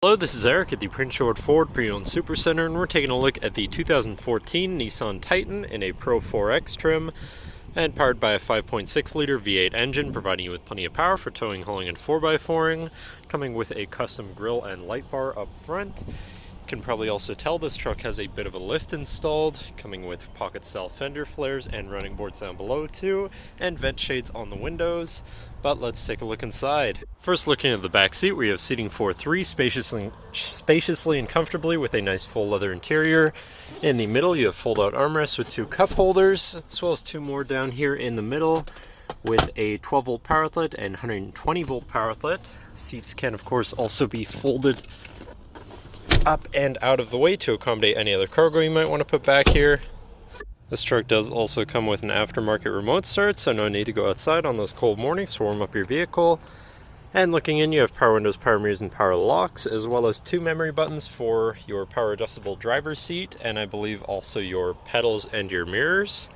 Hello, this is Eric at the Prince George Ford Pre-Owned Super Center, and we're taking a look at the 2014 Nissan Titan in a PRO-4X trim and powered by a 5.6-liter V8 engine, providing you with plenty of power for towing, hauling, and 4x4ing, coming with a custom grille and light bar up front. You can probably also tell this truck has a bit of a lift installed, coming with pocket-style fender flares and running boards down below too, and vent shades on the windows. But let's take a look inside. First, looking at the back seat, we have seating for three, spaciously and comfortably with a nice full leather interior. In the middle, you have fold-out armrests with two cup holders, as well as two more down here in the middle with a 12-volt power outlet and 120-volt power outlet. Seats can, of course, also be folded up and out of the way to accommodate any other cargo you might want to put back here. This truck does also come with an aftermarket remote start, so no need to go outside on those cold mornings to warm up your vehicle. And looking in, you have power windows, power mirrors, and power locks, as well as two memory buttons for your power adjustable driver's seat, and I believe also your pedals and your mirrors.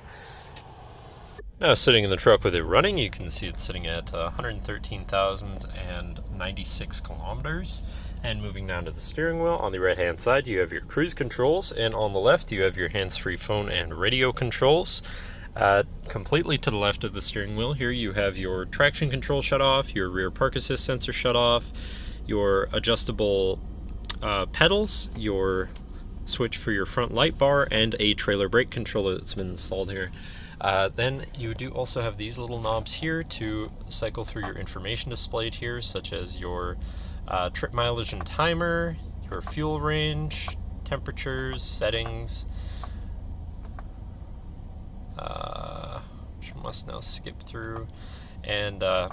Now, sitting in the truck with it running, you can see it's sitting at 113,096 kilometers. And moving down to the steering wheel, on the right-hand side, you have your cruise controls, and on the left, you have your hands-free phone and radio controls. Completely to the left of the steering wheel here, you have your traction control shut off, your rear park assist sensor shut off, your adjustable pedals, your switch for your front light bar, and a trailer brake controller that's been installed here. Then you do also have these little knobs here to cycle through your information displayed here, such as your trip mileage and timer, your fuel range, temperatures, settings, which I must now skip through, and yeah,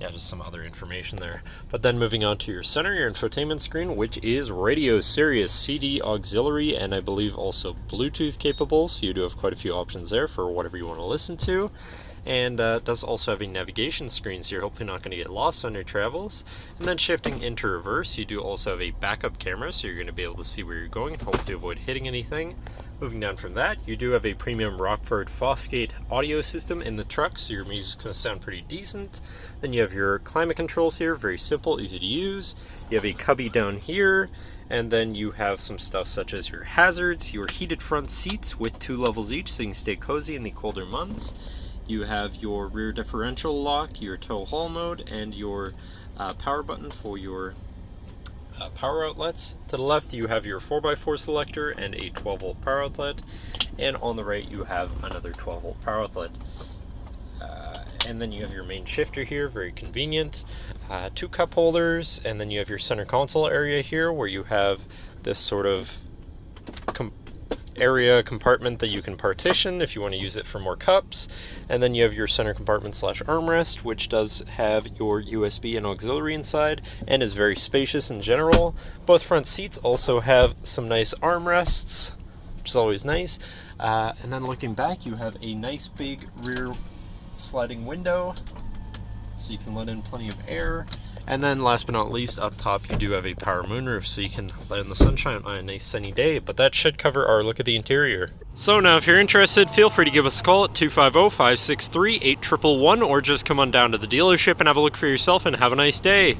just some other information there. But then moving on to your center, your infotainment screen, which is radio, Sirius, CD, auxiliary, and I believe also Bluetooth capable, so you do have quite a few options there for whatever you want to listen to. And it does also have a navigation screen, so you're hopefully not going to get lost on your travels. And then shifting into reverse, you do also have a backup camera, so you're going to be able to see where you're going and hopefully avoid hitting anything. Moving down from that, you do have a premium Rockford Fosgate audio system in the truck, so your music's going to sound pretty decent. Then you have your climate controls here, very simple, easy to use. You have a cubby down here, and then you have some stuff such as your hazards, your heated front seats with 2 levels each, so you can stay cozy in the colder months. You have your rear differential lock, your tow haul mode, and your power button for your power outlets. To the left, you have your 4x4 selector and a 12-volt power outlet, and on the right, you have another 12-volt power outlet. And then you have your main shifter here, very convenient. 2 cup holders, and then you have your center console area here, where you have this sort of compartment that you can partition if you want to use it for more cups. And then you have your center compartment / armrest, which does have your USB and auxiliary inside and is very spacious in general. Both front seats also have some nice armrests, which is always nice. And then looking back, you have a nice big rear sliding window, so you can let in plenty of air. And then last but not least, up top you do have a power moonroof, so you can let in the sunshine on a nice sunny day. But that should cover our look at the interior. So now if you're interested, feel free to give us a call at 250-563-8111, or just come on down to the dealership and have a look for yourself, and have a nice day.